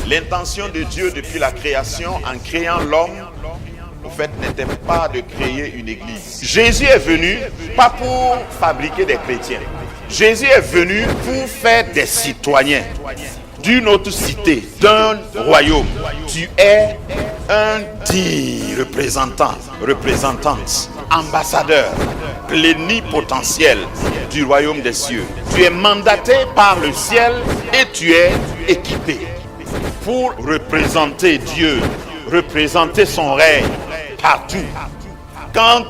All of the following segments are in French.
L'intention de Dieu depuis la création, en créant l'homme, au fait, n'était pas de créer une église. Jésus est venu pas pour fabriquer des chrétiens. Jésus est venu pour faire des citoyens d'une autre cité, d'un royaume. Tu es un digne représentante, ambassadeur, plénipotentiel du royaume des cieux. Tu es mandaté par le ciel et tu es équipé pour représenter Dieu, représenter son règne partout. Quand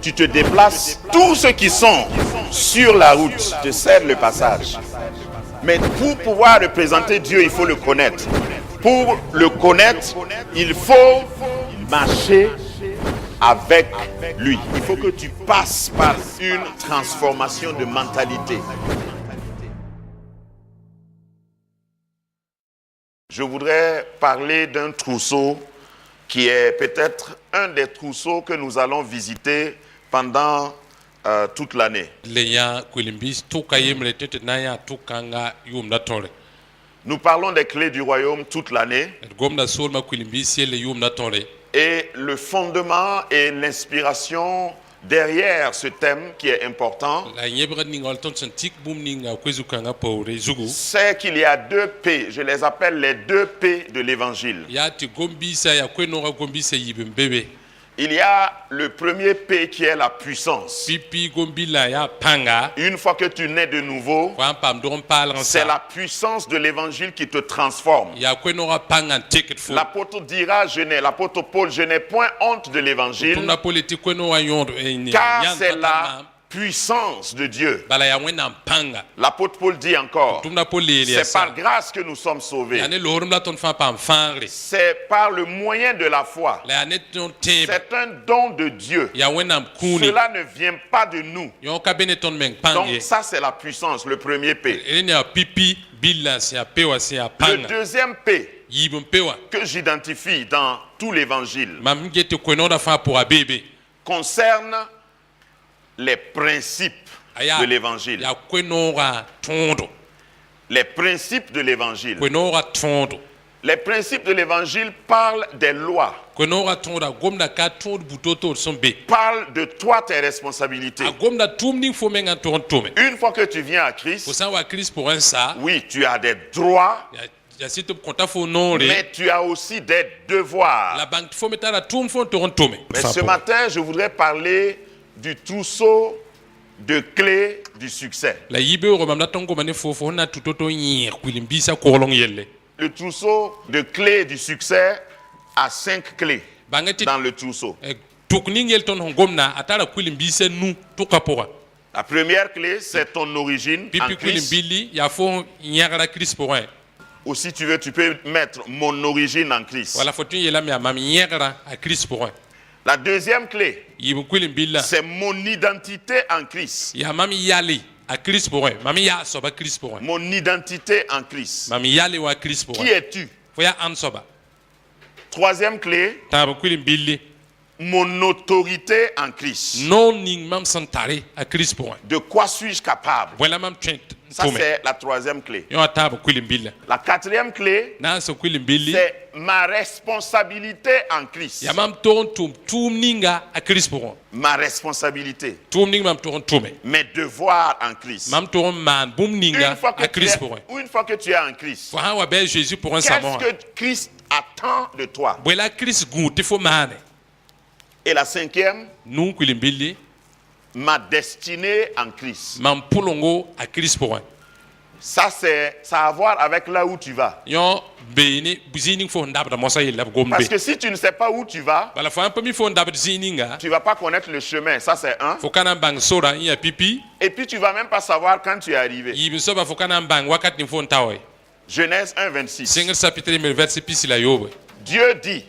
tu te déplaces, tous ceux qui sont sur la route te cèdent le passage. Mais pour pouvoir représenter Dieu, il faut le connaître. Pour le connaître, il faut marcher avec lui. Il faut que tu passes par une transformation de mentalité. Je voudrais parler d'un trousseau qui est peut-être un des trousseaux que nous allons visiter pendant toute l'année. Nous parlons des clés du royaume toute l'année. Et le fondement et l'inspiration derrière ce thème qui est important, c'est qu'il y a 2 P, je les appelle les 2 P de l'évangile. Il y a le premier P qui est la puissance. Une fois que tu nais de nouveau, c'est la puissance de l'évangile qui te transforme. L'apôtre dira, l'apôtre Paul, je n'ai point honte de l'évangile, car c'est la puissance de Dieu. L'apôtre Paul dit encore, c'est par grâce que nous sommes sauvés. C'est par le moyen de la foi. C'est un don de Dieu. Cela ne vient pas de nous. Donc ça c'est la puissance, le premier P. Le deuxième P que j'identifie dans tout l'évangile concerne les principes de l'évangile. Les principes de l'évangile. Les principes de l'évangile parlent des lois. Parlent de toi, tes responsabilités. Une fois que tu viens à Christ, oui, tu as des droits, mais tu as aussi des devoirs. Mais ce matin, je voudrais parler du trousseau de clés du succès. Le trousseau de clés du succès a 5 clés dans le trousseau. La première clé, c'est ton origine en Christ. Ou si tu veux, tu peux mettre mon origine en Christ. La deuxième clé, c'est mon identité en Christ. Mon identité en Christ. Qui es-tu? Troisième clé, mon autorité en Christ. De quoi suis-je capable? Ça, c'est la troisième clé. La quatrième clé, c'est ma responsabilité en Christ. Ma responsabilité. Mes devoirs en Christ. Une fois que tu es en Christ, qu'est-ce que Christ attend de toi? Et la cinquième, ma destinée en Christ. Ça, ça a à voir avec là où tu vas. Parce que si tu ne sais pas où tu vas, tu ne vas pas connaître le chemin. Ça, c'est un. Et puis, tu ne vas même pas savoir quand tu es arrivé. Genèse 1, 26. Dieu dit,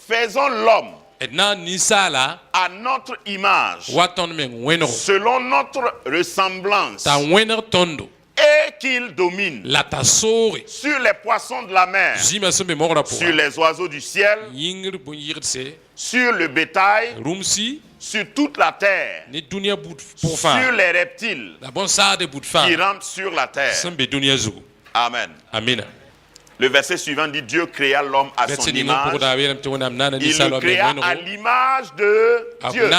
faisons l'homme à notre image, selon notre ressemblance, et qu'il domine sur les poissons de la mer, sur les oiseaux du ciel, sur le bétail, sur toute la terre, sur les reptiles qui rampent sur la terre. Amen. Le verset suivant dit: Dieu créa l'homme à son image. Il le créa à l'image de Dieu. Il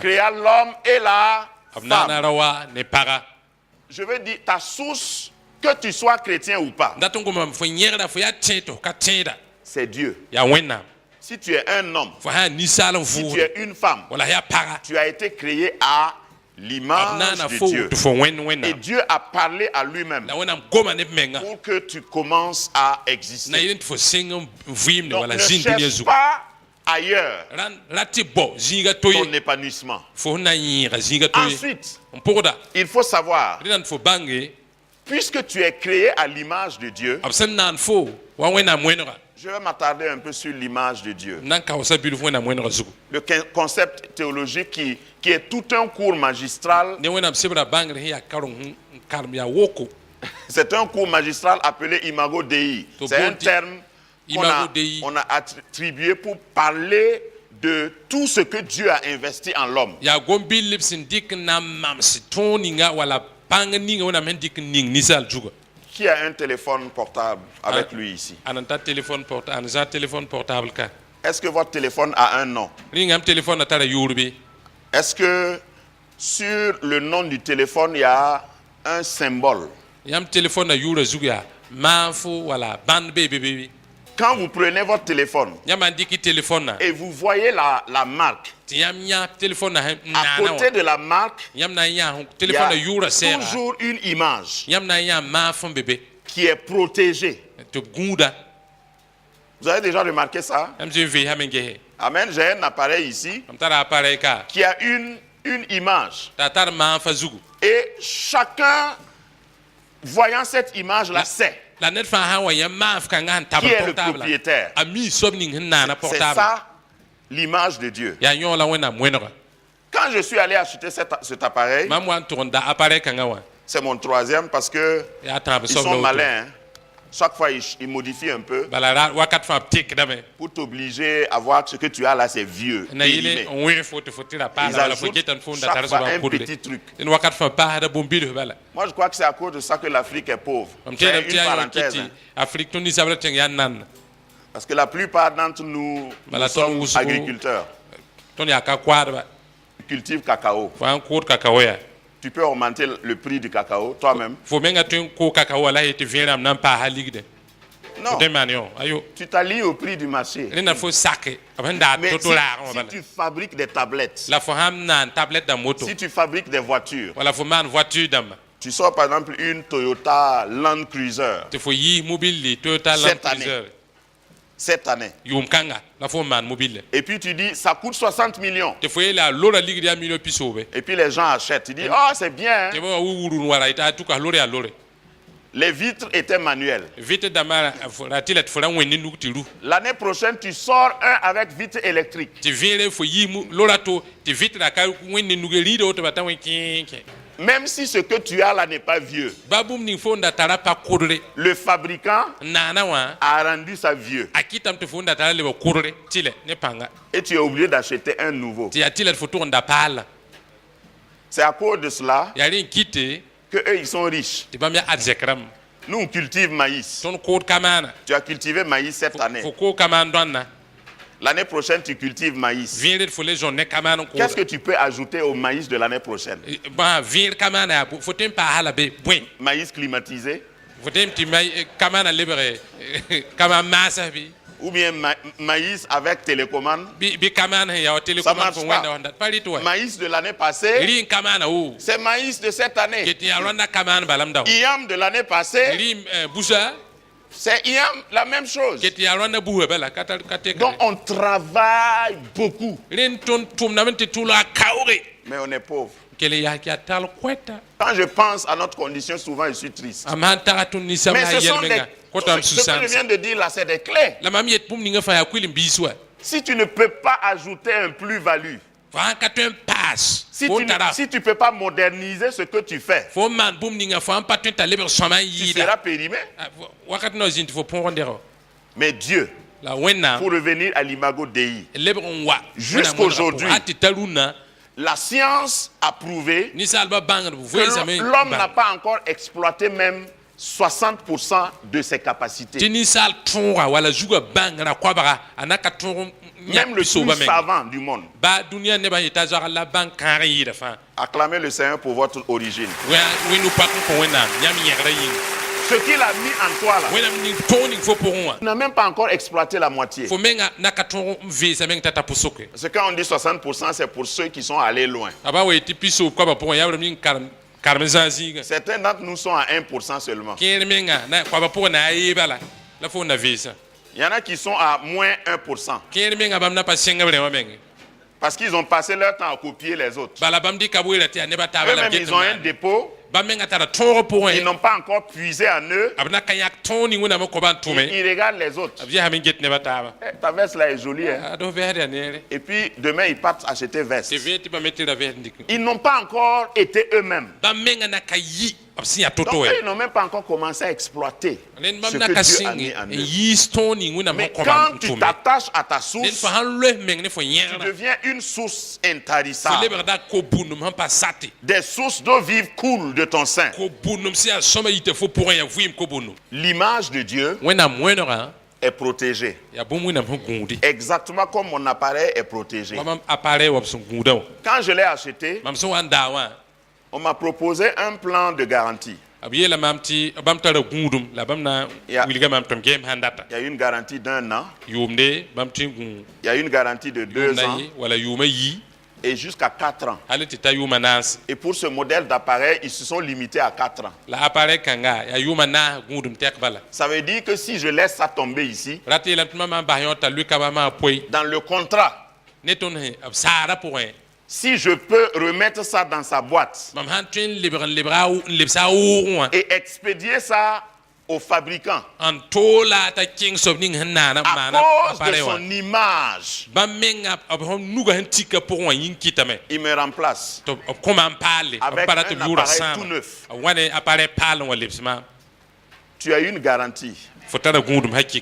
créa l'homme et la femme. Je veux dire, ta source, que tu sois chrétien ou pas, c'est Dieu. Si tu es un homme, si tu es une femme, tu as été créé à l'image de Dieu. Et Dieu a parlé à lui-même pour que tu commences à exister. Donc ne cherche pas ailleurs ton épanouissement. Ensuite, il faut savoir, puisque tu es créé à l'image de Dieu, je vais m'attarder un peu sur l'image de Dieu. Le concept théologique qui est tout un cours magistral. C'est un cours magistral appelé Imago Dei. C'est un terme qu'on a attribué pour parler de tout ce que Dieu a investi en l'homme. Qui a un téléphone portable avec lui ici? Est-ce que votre téléphone a un nom? Est-ce que sur le nom du téléphone, il y a un symbole? Quand vous prenez votre téléphone et vous voyez la marque, à côté de la marque, il y a toujours une image qui est protégée. Vous avez déjà remarqué ça? Amen. J'ai un appareil ici qui a une image. Et chacun, voyant cette image-là, sait qui est le propriétaire. C'est ça l'image de Dieu. Quand je suis allé acheter cet appareil, c'est mon troisième parce que ils sont malins. Chaque fois, ils modifient un peu pour t'obliger à voir que ce que tu as là, c'est vieux. Ils ajoutent chaque fois un petit truc. Moi, je crois que c'est à cause de ça que l'Afrique est pauvre. C'est une parenthèse. Parce que la plupart d'entre nous, nous sommes agriculteurs. Ils cultivent cacao. Tu peux augmenter le prix du cacao toi-même. Non, tu t'allies au prix du marché. Mais si tu fabriques des tablettes, si tu fabriques des voitures, tu sors par exemple une Toyota Land Cruiser cette année. Et puis tu dis, ça coûte 60 millions. Et puis les gens achètent. Tu dis, oh c'est bien. Les vitres étaient manuelles. L'année prochaine, tu sors un avec vitre électrique. Même si ce que tu as là n'est pas vieux, le fabricant a rendu ça vieux. Et tu es obligé d'acheter un nouveau. C'est à cause de cela qu'eux, ils sont riches. Nous, on cultive maïs. Tu as cultivé maïs cette année. L'année prochaine, tu cultives maïs. Qu'est-ce que tu peux ajouter au maïs de l'année prochaine? Maïs climatisé? Ou bien maïs avec télécommande? Ça marche pas. Maïs de l'année passée, c'est maïs de cette année. Iam de l'année passée, c'est Iam, la même chose. Donc on travaille beaucoup. Mais on est pauvre. Quand je pense à notre condition, souvent je suis triste. Mais ce que je viens de dire là, c'est des clés. Si tu ne peux pas ajouter un plus-value, si tu ne peux pas moderniser ce que tu fais, tu seras périmé. Mais Dieu, pour revenir à l'imago Dei, jusqu'aujourd'hui, la science a prouvé que l'homme n'a pas encore exploité même 60% de ses capacités. Même le plus savant du monde. Acclamez le Seigneur pour votre origine. Ce qu'il a mis en toi là, tu n'as même pas encore exploité la moitié. Parce que quand on dit 60%, c'est pour ceux qui sont allés loin. Certains d'entre nous sont à 1% seulement. Il y en a qui sont à moins 1%. Parce qu'ils ont passé leur temps à copier les autres. Eux-mêmes, ils ont un dépôt. Ils n'ont pas encore puisé en eux. Ils regardent les autres. Ta veste là est jolie. Hein? Et puis demain, ils partent acheter veste. Ils n'ont pas encore été eux-mêmes. Donc eux, ils n'ont même pas encore commencé à exploiter ce que Dieu a mis en eux. Mais quand tu t'attaches à ta source, tu deviens une source intarissable. Des sources d'eau vive coulent de ton sein. L'image de Dieu est protégée. Exactement comme mon appareil est protégé. Quand je l'ai acheté, on m'a proposé un plan de garantie. Il y a une garantie d'1 an. Il y a une garantie de 2 ans. Et jusqu'à 4 ans. Et pour ce modèle d'appareil, ils se sont limités à 4 ans. Ça veut dire que si je laisse ça tomber ici, dans le contrat, si je peux remettre ça dans sa boîte et expédier ça au fabricant, à cause de son image, il me remplace avec un appareil tout neuf. Tu as une garantie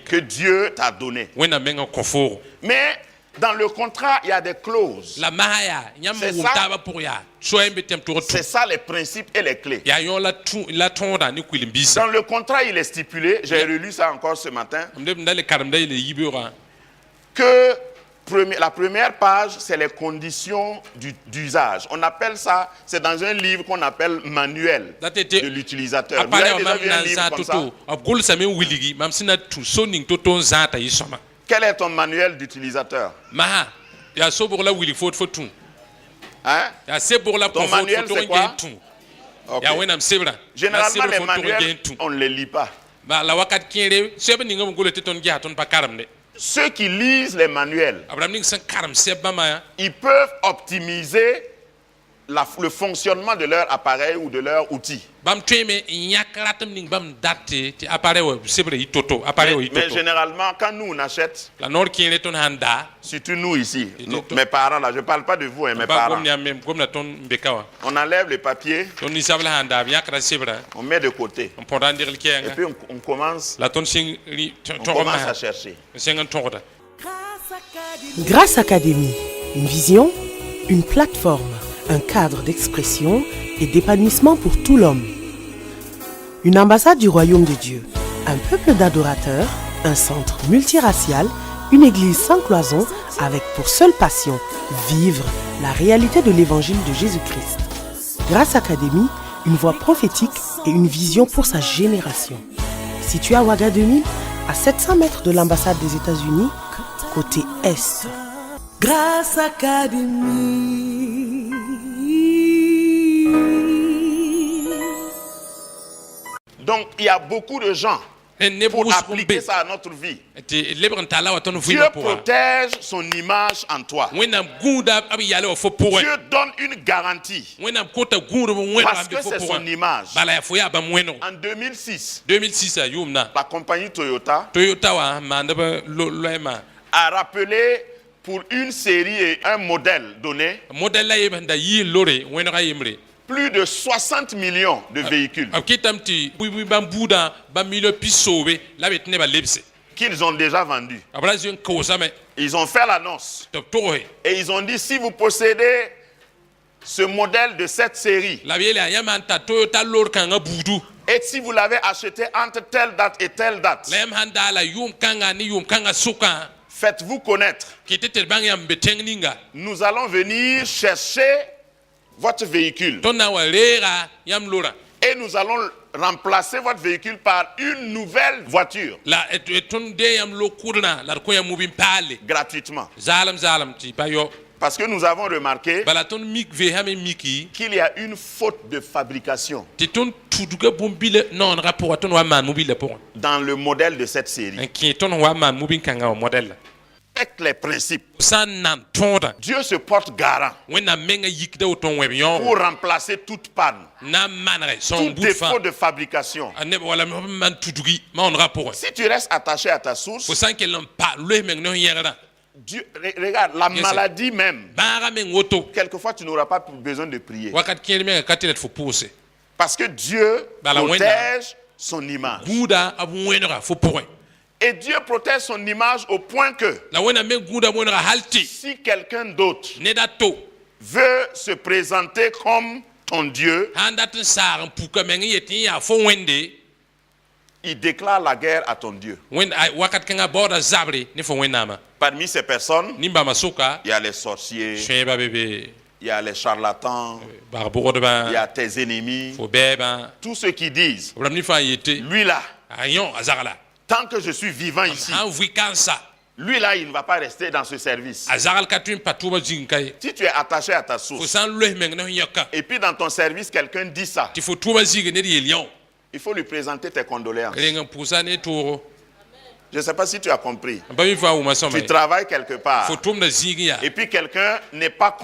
que Dieu t'a donnée. Mais dans le contrat, il y a des clauses. C'est ça les principes et les clés. Dans le contrat, il est stipulé, j'ai relu ça encore ce matin, que la première page, c'est les conditions d'usage. On appelle ça, c'est dans un livre qu'on appelle manuel de l'utilisateur. Vous avez déjà vu un livre comme ça? Quel est ton manuel d'utilisateur? Hein? Ton manuel, c'est quoi? Okay. Généralement, les manuels, on ne les lit pas. Ceux qui lisent les manuels, ils peuvent optimiser le fonctionnement de leur appareil ou de leur outil. Mais généralement, quand nous on achète, surtout nous ici, mes parents là, je ne parle pas de vous, mes parents, on enlève les papiers, on met de côté, et puis on commence à chercher. Grâce Académie, une vision, une plateforme, un cadre d'expression et d'épanouissement pour tout l'homme. Une ambassade du royaume de Dieu, un peuple d'adorateurs, un centre multiracial, une église sans cloison avec pour seule passion vivre la réalité de l'évangile de Jésus-Christ. Grâce Académie, une voix prophétique et une vision pour sa génération. Situé à Ouaga 2000, à 700 mètres de l'ambassade des États-Unis, côté Est. Grâce Académie. Donc, il y a beaucoup de gens pour appliquer ça à notre vie. Dieu protège son image en toi. Dieu donne une garantie parce que c'est son image. En 2006, la compagnie Toyota a rappelé pour une série et un modèle donné, modèle la yebanda yi lore wenra yemre plus de 60 millions de véhicules akitamti bui bambuda ba milo pisobe la betne ba lebse qu'ils ont déjà vendus. abrazien kosame Ils ont fait l'annonce toptohe et ils ont dit si vous possédez ce modèle de cette série la biela yamanta toyota lor kanga budu et si vous l'avez acheté entre telle date et telle date, lem handa la yum kanga ni yum kanga suka faites-vous connaître. kitete bang yam betengninga Nous allons venir chercher votre véhicule tonna walera yam lora et nous allons remplacer votre véhicule par une nouvelle voiture la etonde yam lo kurna la ko yam mubin pale gratuitement. zalam ti payo Parce que nous avons remarqué balaton mik ve hame miki qu'il y a une faute de fabrication ti ton tuduga bombile non rapport ton wa man mobile pour dans le modèle de cette série. en qui ton wa man mobile kanga o modèle Avec les principes, san nan tonda Dieu se porte garant wena menga yikda o ton webion pour remplacer toute panne, na manre son tout bout défaut fa de fabrication. ane wala man tudugi ma on rapport Si tu restes attaché à ta source, fo san kelam pa le meng no yera Dieu, regarde, la Yes, maladie même, bara meng woto quelquefois tu n'auras pas besoin de prier. wakat kele menga katilet fo pousser Parce que Dieu Bah, la protège son image. guda abu wenra fo point Et Dieu protège son image au point que la wena men guda wenra halti si quelqu'un d'autre nedato veut se présenter comme ton Dieu, handat sar puka menga yeti ya fo wende il déclare la guerre à ton Dieu. wen wakat kanga borda zabri ni fo wenama Parmi ces personnes, nimba masuka il y a les sorciers, sheba bebe il y a les charlatans, barbo de il y ban a tes ennemis, fo beba tous ceux qui disent, wala ni fa yete lui là, ayon azagala tant que je suis vivant ici, han wi kansa lui là, il ne va pas rester dans ce service. azagal katun patuba jinkai Si tu es attaché à ta fo source, san le meng no yaka et puis dans ton service, quelqu'un dit ça, ti fo tuba zige ne di lion il faut lui présenter tes condoléances. renga pusa ne toro Je ne sais pas si tu as compris. ba mi fa uma Tu soma travailles quelque part, fo tum na zige ya et puis quelqu'un n'est pas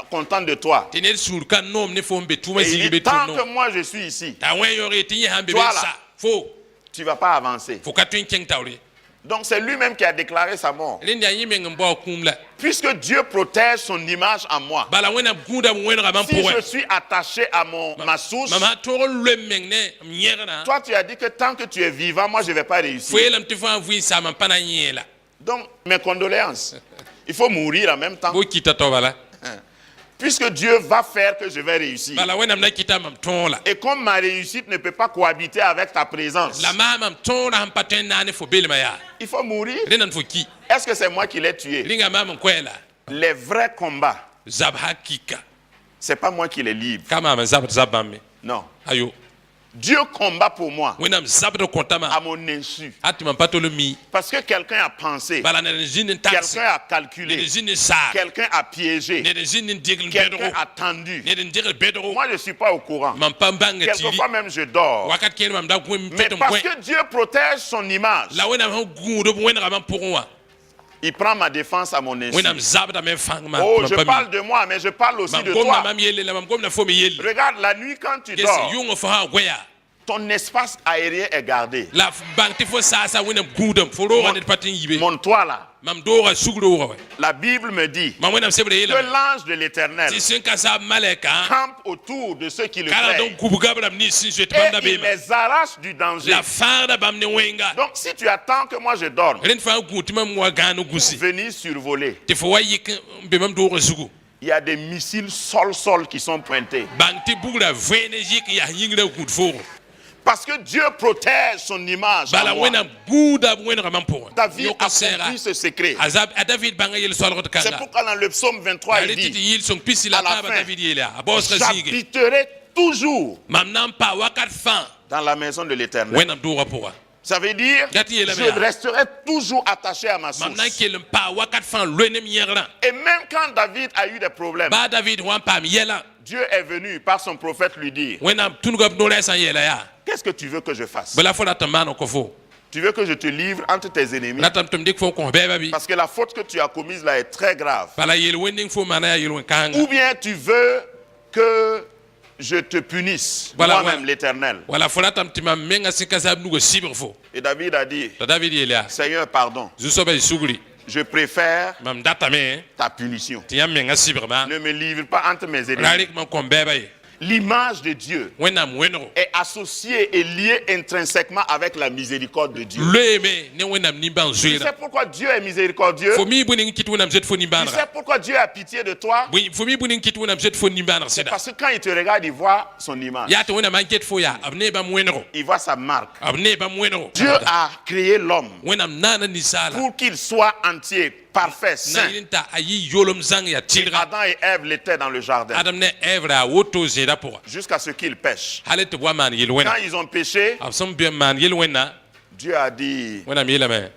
content de toi. ti ne sur kan nom ne fo mbe tuma Et il zige dit, be tant tuno que moi je suis ici, ta wen yori ti hambe Toi, be là. sa fo tu ne vas pas avancer. fo katun keng tawri Donc c'est lui-même qui a déclaré sa mort. len ya yime ngbo kumla Puisque Dieu protège son image en moi, bala wena guda wenra man si pour je suis attaché à ma source, mama toro le meng ne nyerna toi tu as dit que tant que tu es vivant, moi je ne vais pas réussir. fo elam ti fa vi sa man pana nyela Donc mes condoléances. Il faut mourir en même temps. bo kita to bala Puisque Dieu va faire que je vais réussir. bala wena na kita mam tonla Et comme ma réussite ne peut pas cohabiter avec ta présence, la mama tonla ham paten nane fo belma ya il faut mourir. renan fo ki Est-ce que c'est moi qui l'ai tué? linga mama kwela Les vrais combats, zab hakika c'est pas moi qui les livre. kama man zab bamme Non. ayo Dieu combat pour moi wena zab do à kontama mon insu. ati man patolo mi Parce que quelqu'un a pensé, bala ne jinin taxi quelqu'un a ne calculé, jinin sa quelqu'un a piégé, ne jinin digl quelqu'un bedro a tendu. ne digl bedro Moi, je ne suis pas au courant. man pambanga tili Quelquefois même, je dors. wakat ken mam da kwem Mais petom parce kwen que Dieu protège son image, la wena man gudo wena man pourwa il prend ma défense à mon insu. wena zab da men fang ma Oh, je parle de moi, mais je parle aussi mam de gom na toi. mam yele la mam gom na fo mi yele Regarde, la nuit, quand tu kesi dors, yungo fo ha goya ton espace aérien est gardé. la bangti fo sa wena gudam fo ro ne patin yibe Mon toit là, mam dora sugro wa la Bible me dit mam wena sebre que yele l'ange de l'Éternel ti sin ka sa maleka campe autour de ceux qui le kala craignent. don kubu gabram ni sin so Et tanda il be ma les arrache du danger. la farda bam ne wenga Donc si tu attends que moi je dorme, ren fa guti mam wa ganu gusi venir survoler, te fo wayi be mam dora sugu il y a des missiles sol-sol qui sont pointés. bangti bugla vene yik ya yingra gud fo Parce que Dieu protège son image. bala En moi. wena guda wena man pour David a compris ce secret. azab a David banga yel sol C'est kanga pourquoi dans le psaume 23, il titi dit, yil son pisi la à la taba fin, David yela a bos razige j'habiterai toujours mam nam pa wakat fan dans la maison de l'Éternel. wena dora pour Ça veut dire, Gati yela je mea. resterai toujours attaché à ma mam nan source. kelem pa wakat fan lene mi yera Et même quand David a eu des problèmes, ba David wan pam yela Dieu est venu par son prophète lui dire, wena tunuga no lesa yela ya qu'est-ce que tu veux que je fasse? bala fo la tamano ko fo Tu veux que je te livre entre tes ennemis? la tam tum dik fo ko beba bi Parce que la faute que tu as commise là est très grave. bala yel wending fo mana yel wen kanga Ou bien tu veux que je te punisse, Voilà, moi-même voilà. l'Éternel. wala fo la tam tima menga sikasa nugo sibir fo Et David a dit, ta David yela Seigneur, pardon. zu so ba sugri je préfère mam datame ta punition. tɩ yãmb menga sɩbgma Ne me livre pas entre mes ra ennemis. rɩk mam kõm bɛɛba ye L'image de Dieu wẽnnaam wẽnego est associée et liée intrinsèquement avec la miséricorde de Dieu. loeeme ne wẽnnaam nimbãng Tu sais zoeera pourquoi Dieu est miséricordieux? fo mi bõe ning kɩt wẽnnaam zoet fo Tu sais nimbãanega pourquoi Dieu a pitié de toi? fo mi bõe ning kɩt wẽnnaam zoet fo nimbãaneg C'est sɩda parce que quand il te regarde, il voit son image. yaa tɩ wẽnnaam n ket fo yaa b nee bãmb wẽnego Il voit sa marque. b nee bãmb wẽnego Dieu a créé l'homme wẽnnaam naana ninsaala pour qu'il soit entier, parfait, na saint. yɩl n t'a a yɩ yolem zãng yaa tɩlga Adam et Ève l'étaient dans le jardin adam ne ɛɛb a woto zẽeda pʋga jusqu'à ce qu'ils pêchent. hal tɩ b wa maan yel Quand wẽna ils ont péché, b sẽn bɩ n maan yel wẽnna Dieu a dit, wẽnnaam yeelame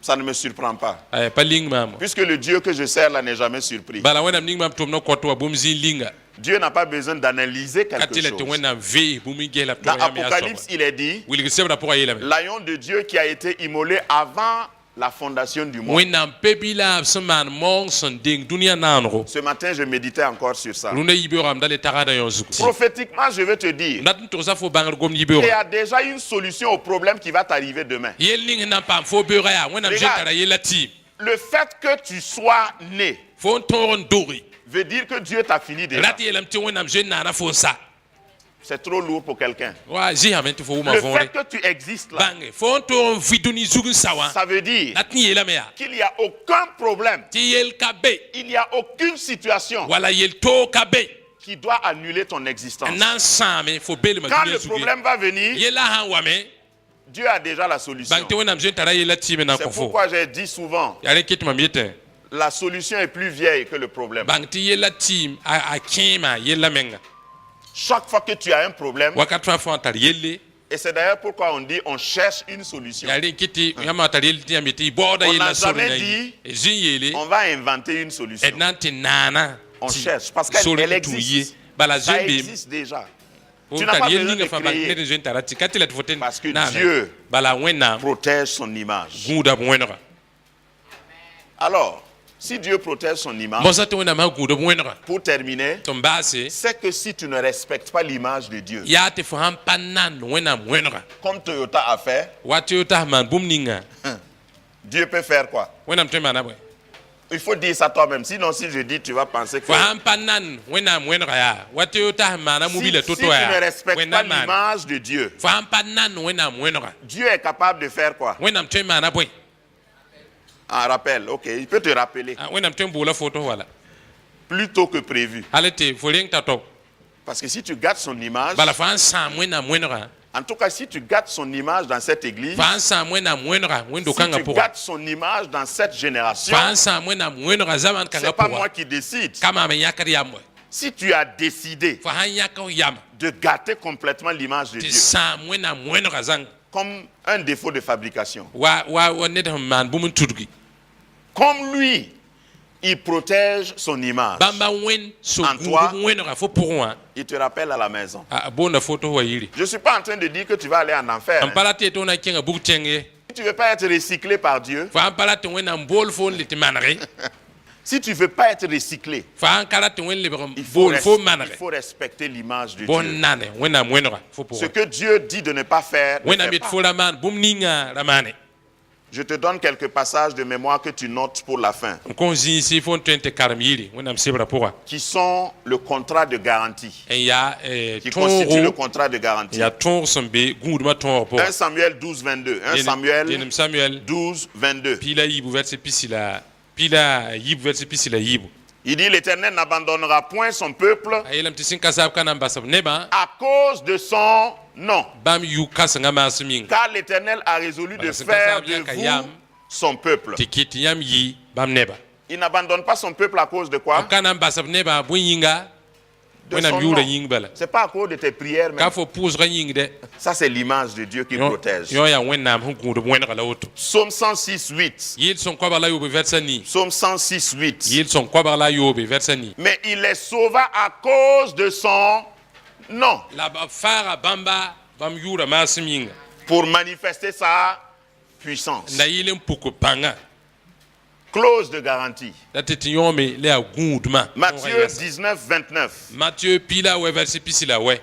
ça ne me surprend pas. pa ling maam Puisque le Dieu que je sers là n'est jamais surpris. bala wẽnnaam ning mam tʋm na kõt wa bũmb zĩig linga Dieu n'a pas besoin d'analyser ka quelque tɩ la tɩ chose. wẽnnaam vee bũmb n gesla Dans tʋg yãmb yaa Apocalypse, soaba il est dit, wilg sebra pʋga yeelame l'agneau de Dieu qui a été immolé avant la fondation du monde. wẽnnaam pe-bi-la b sẽn maan mong sẽn deng dũniyã naanego Ce matin, je méditais encore sur ça. rũndã yibeoogame da le tagsda yõ zug Prophétiquement, je vais te dire, dat n tʋgsa fo bãngr gomd il y yibeooga a déjà une solution au problème qui va t'arriver demain. yell ning sẽn na n paam fo beoogã yaa wẽnnaam zoe Regarde. tara yella tɩɩm Le fait que tu sois né fo n tõog n doge veut dire que Dieu t'a fini déjà. rat yeelame tɩ wẽnnaam zoe naana fo n sa C'est trop lourd pour quelqu'un. wa zɩsame tɩ fo wʋma Le võore fait que tu existes là, bãnge fo n tõog n vɩ dũni zug n sa wã ça veut dire rat n yeelame yaa qu'il n'y a aucun problème, tɩ yel ka be il n'y a aucune situation wala yel toog ka be qui doit annuler ton existence. n na n sãame fo belma Quand dũniyã le zug problème va venir, yella sãn wame Dieu a déjà la solution. bãng tɩ wẽnnaam zoe n tara yella tɩɩme na n C'est kõ fo pourquoi j'ai dit souvent, yaa rẽ kɩt mam yetẽ la solution est plus vieille que le problème. bãng tɩ yella tɩɩm a kẽema yella menga Chaque fois que tu as un problème, wakat fãa fõ n tar yelle et c'est d'ailleurs pourquoi on dit on cherche une solution. yaa rẽ kɩt tɩ yãmb a tar yell tɩ yãmb tɩ y baooda On yella n'a sor jamais na dit- zĩ n yeele On va inventer une solution. d na n tɩ naana On tɩ cherche parce qu'elle sor elle n tũ ye existe. bala Ça zoe beem existe déjà. fo Tu n n'as tar pas yell besoin ninga de fãa bãng créer. ned n zoe n tara tɩ ka tɩ la tɩ fo tɩ Parce que naana Dieu bala wẽnnaam protège son image. gũuda b wẽnega Alors, si Dieu protège son image, mosã tɩ wẽnnaam a gũudb wẽnega pour terminer, tɩ n baase c'est que si tu ne respectes pas l'image de Dieu, yaa tɩ fo sãn pa nan wẽnnaam wẽnega comme Toyota a fait, wa tɩ yo t'a sẽn maan bũmb ninga Dieu peut faire quoi? wẽnnaam tõe n maana bõe Il faut dire ça toi-même. Sinon, si je dis, tu vas penser que fo sãn pa nan wẽnnaam wẽnega yaa wa tɩ yo t'a sẽn maana si, mobila si to-to tu ne yaa respectes pas wẽnnaam maan l'image de Dieu, fo sãn pa nan wẽnnaam wẽnega Dieu est capable de faire quoi? wẽnnaam tõe n maana bõe Un rappel, ok, il peut te rappeler wẽnnaam tõe n boola foto wala plus tôt que prévu. hal tɩ fo reng t'a tao Parce que si tu gardes son image, bala fo sãn sãam wẽnnaam wẽnega en tout cas, si tu gardes son image dans cette église, fo sãn sãam wẽnnaam wẽnega si wẽn-do-kãngã tu pʋga gardes son image dans cette génération, fo sãn sãam wẽnnaam wẽnega zaman kãngã c'est pas moi pʋga qui décide. ka maam n yãkd yam wa Si tu as décidé fo sãn yãk yam de gâter complètement l'image de tɩ Dieu, sãam wẽnnaam wẽnega zãng comme un défaut de fabrication, wa ned sẽn maan bũmb n tudgi comme lui, il protège son image, bãmba wẽn En toi. so-gũudb wẽnega fo pʋgẽ wã il te rappelle à la maison. a boonda foto wa yiri Je ne suis pas en train de dire que tu vas aller en enfer. n pa ra tɩ yetɩ wẽna n kẽnga bug tẽng ye Si tu ne veux pas être recyclé par Dieu, fo sãn pa ra tɩ wẽnnaam bool fo n le tɩ manege si tu ne veux pas être recyclé, fo sãn ka ra tɩ wẽn lebg il faut, bool fo il manege faut respecter l'image de bõn Dieu. nane wẽnnaam wẽnega fo Ce pʋgẽ que Dieu dit de ne pas faire, ne wẽnnaam fais yet pas. fo ra maan bũmb ninga ra maane Je te donne quelques passages de mémoire que tu notes pour la fin, n kõs zĩisi fo n tõe n tɩ karem yɩɩre wẽnnaam sebra pʋga qui sont le contrat de garantie, n yaa qui constituent le tõogo contrat de n garantie. yaa tõog sẽn be gũudmã tõog 1 pʋga Samuel 12, 22. 1 Samuel Denem Samuel 12, 22. pila yibu verset pisi la pila yibu verset pisi la yibu Il dit, l'Éternel n'abandonnera point son peuple a yeelame tɩ sẽn ka zaab ka na n basb nebã à cause de son nom. bãmb yu kãsengã maasem yĩnga Car l'Éternel a résolu de Voilà, c'est faire ça, bien de qu'Ayam. vous son peuple. tɩ kɩt tɩ yãmb yɩ bãmb nebã Il n'abandonne pas son peuple à cause de quoi? b ka na n basb nebã bõe yĩnga De wẽnnaam son yʋʋra nom. yĩng bala C'est pas à cause de tes prières, mais ka fo pʋʋsgã yĩng dɛ ça c'est l'image de Dieu qui protège. yõ yaa wẽnnaam sẽn gũudb wẽnega la woto Psaume 106, 8. yɩɩd sẽn koabg la yoobe vɛrsa ni Psaume 106, 8. yɩɩd sẽn koabg la yoobe vɛrsa ni Mais il les sauva à cause de son nom, la b faaga bãmba bãmb yʋʋra maasem yĩnga pour manifester sa puissance. la yɩl n puk pãnga Clause de garantie. la tɩ tɩ yõome la yaa gũudmã Matthieu 19, 29. Matthieu pila wɛ verset pisi la wɛ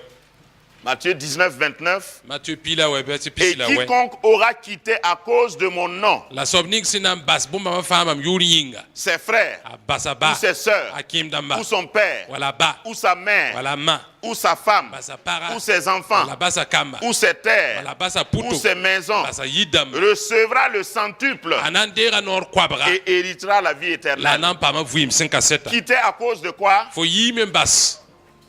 Matthieu 19, 29. Matthieu pila ouais verset Et pisila ouais quiconque aura quitté à cause de mon nom la sobnik sinam bas bomba ma fama yuri yinga ses frères, basaba ou ses sœurs, akim damba ou son père, wala ba ou sa mère, wala ma ou sa femme, basa para ou ses enfants, wala basa kamba ou ses terres, wala basa ou puto ses maisons, basa yidam recevra le centuple anandera nor kwabra et héritera la vie la éternelle. nan pa ma vuim 57 Quitté à cause de quoi? fo yimem bas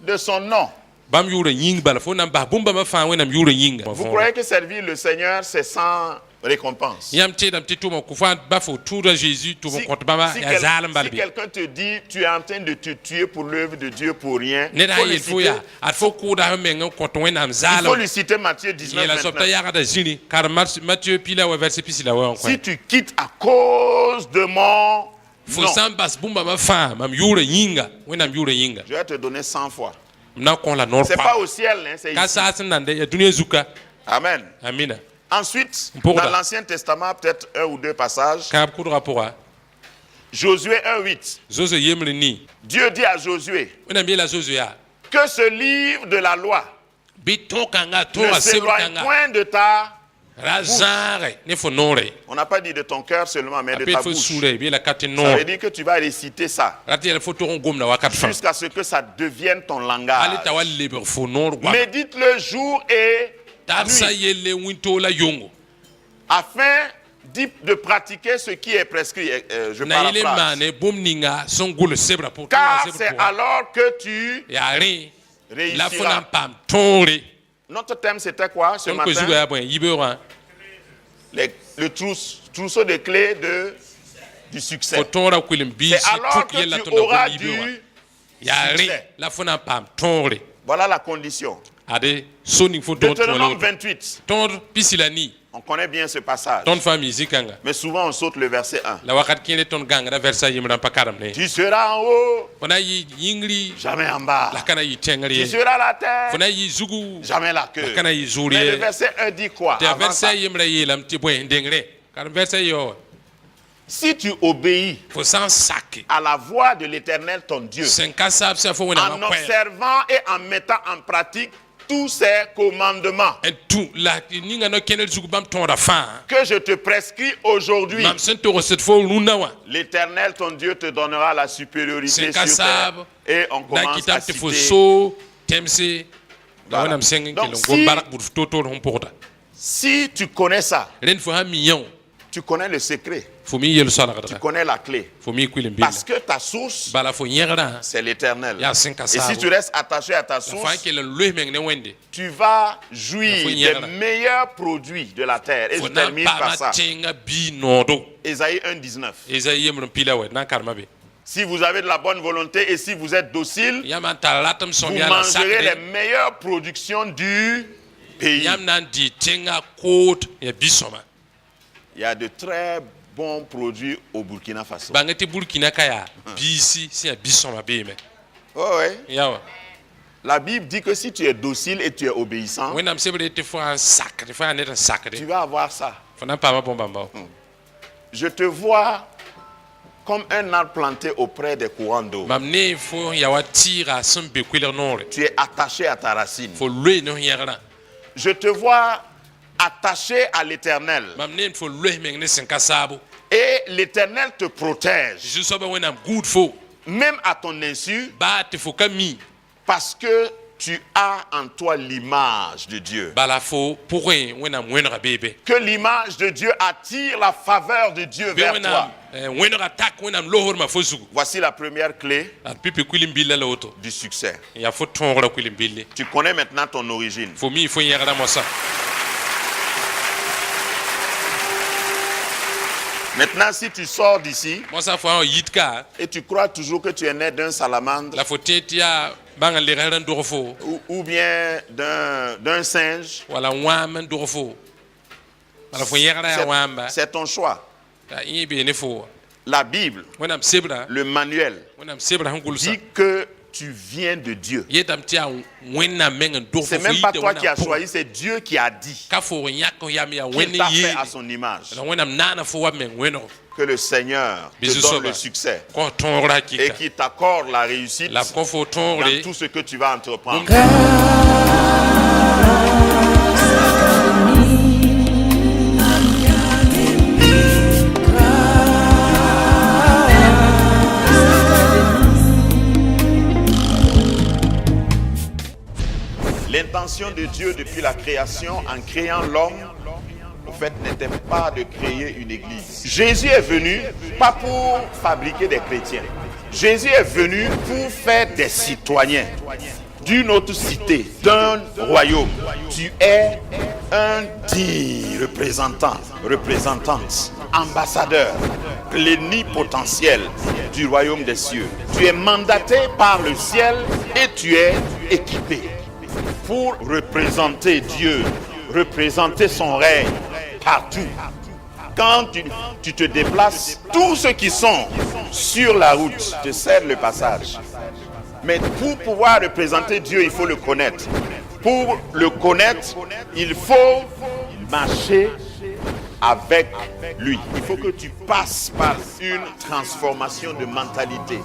De son nom. bam yura ying bala fo nam ba bomba ma fa wenam yura yinga Vous croyez que servir le Seigneur, c'est sans récompense? yam te dam te to mo ku fa ba fo tour Jésus to mo Si, compte bama si ya zalam si balbi quelqu'un te dit tu es en train de te tuer pour l'œuvre de Dieu pour rien, ne da faut lui yel fo citer- ya at fo ku da men compte wenam il faut zalam lui citer Matthieu 19, yela sopta 29. ya da jini car Matthieu pila wa verset pisila wa Si tu quittes à cause de mon fo nom, sambas bomba ma fa mam yura yinga wenam yura yinga je vais te donner 100 fois. na kon la nor C'est pas pa au ciel, hein, c'est ka ici. sa sin nan de ya dunia zuka Amen. amina Ensuite, Pour dans là. l'Ancien Testament, peut-être un ou deux passages, ka ku rapport Josué 1,8. Zozo yemre ni Dieu dit à Josué wenam bi la Zozo ya que ce livre de la loi biton kanga to ne a sebra s'éloigne kanga point de ta... razare ne fo nore On n'a pas dit de ton cœur seulement, mais de apet ta fo bouche. sure bi la katin Ça nore veut dire que tu vas réciter ça rati el fo to gom na wakat fa jusqu'à ce que ça devienne ton ali langage. tawal leber fo nor wa Médite-le jour et tarsa nuit yelle winto la yongo afin de pratiquer ce qui est prescrit. Je na yele paraphrase. mane bom ninga son gol sebra pour Car c'est alors que tu ya ri la fo réussiras. nan pam tonre Notre thème, c'était quoi ce on ko zuga matin? ya bon yibera Le trousseau de clés du succès. fo tonra kulim bi C'est si alors tuk que yella tu to auras na yibera du... ya ri succès. la fo nan pam tonre Voilà la condition. ade soni fo ton Deutéronome to 28. ton pisilani On connaît bien ce passage. ton famille zikanga Mais souvent, on saute le verset 1. la wakat kile ton ganga da versa yimran pakaram ne Tu seras en haut, fona yi yingri jamais en bas. la kana yi Tu tengri seras la terre, fona yi zugu jamais la queue. la kana yi zuri Mais le verset 1 dit quoi? te Avant versa ça? yimra yelam ti boy ndengre kan versa yo Si tu obéis fo sans sac à la voix de l'Éternel ton Dieu, sen kasab sa fo wona en ma observant et en mettant en pratique tous ces commandements en tout la ninga no kenel zugu bam ton da fa que je te prescris aujourd'hui, mam sen to set fo runawa l'Éternel ton Dieu te donnera la supériorité sen sur kasab terre. Et on na commence à kitab te fo citer. so temse da Voilà. wona msen Donc, kelon si- gom barak bur to hon porta Si tu connais ça, ren fo ha million tu connais le secret, fo mi yel sala tu kada connais la clé. fo mi kwilin bil Parce que ta source, bala fo yera c'est l'Éternel. ya sen Et kasab si tu restes attaché à ta la fa source, kelon le meng ne wende tu vas jouir faut y des aller. meilleurs produits de la terre. Et je fo na termine par pa ça. ma tenga bi nodo Ésaïe 1,19. eza yemron pila we na karma be Si vous avez de la bonne volonté et si vous êtes docile, yam talatam vous son ya la mangerez les sakre meilleures productions du pays. yam nan di tenga kot ya bisoma Il y a de très bons produits au Burkina Faso. bangati burkina kaya bisi si ya bisoma be me Oh, ouais. yawa La Bible dit que si tu es docile et tu es obéissant, wenam sebre te fo un sakre fo un sakre tu vas avoir ça. fo na pa ma bomba mbaw Je te vois comme un arbre planté auprès des courants d'eau. mam ne fo ya wa tira sun be kwiler nore Tu es attaché à ta racine. fo le no yera Je te vois attaché à l'Éternel. mam ne fo le meng ne sen kasabo Et l'Éternel te protège, je so ba wenam good fo même à ton insu, ba te fo kami parce que tu as en toi l'image de Dieu. bala fo pourrin wenam wenra bebe Que l'image de Dieu attire la faveur de Dieu be vers wenam toi. wenra tak wenam lohor ma fo zugu Voici la première clé at pipi kwilim billa la woto du succès. ya fo tongra kwilim bille Tu connais maintenant ton origine. fo mi fo yera mo sa Maintenant, si tu sors d'ici mo sa fo an yitka et tu crois toujours que tu es né d'un salamandre la fo tetia banga le ran do fo ou bien d'un singe, wala wam do fo bala fo yera ya wamba c'est ton choix. ta ibe ne fo La Bible, wenam sebra le manuel, wenam sebra hangul sa dit que tu viens de Dieu. yetam tia wenam mengen do fo C'est même pas toi qui as choisi, c'est Dieu qui a dit ka fo nyako yam ya qu'il wenni t'a fait ye à son image. la wenam nana fo wam men weno Que le Seigneur te Bisous, donne Soba. le succès ko tongra et kika qui t'accorde la réussite la ko fo dans tongre tout ce que tu vas entreprendre. Car L'intention de Dieu depuis la création, en créant l'homme, au fait, n'était pas de créer une église. Jésus est venu pas pour fabriquer des chrétiens. Jésus est venu pour faire des citoyens d'une autre cité, d'un royaume. Tu es un digne représentante, ambassadeur, plénipotentiel du royaume des cieux. Tu es mandaté par le ciel et tu es équipé pour représenter Dieu, représenter son règne partout. Quand tu te déplaces, tous ceux qui sont sur la route te cèdent le passage. Mais pour pouvoir représenter Dieu, il faut le connaître. Pour le connaître, il faut marcher avec lui. Il faut que tu passes par une transformation de mentalité.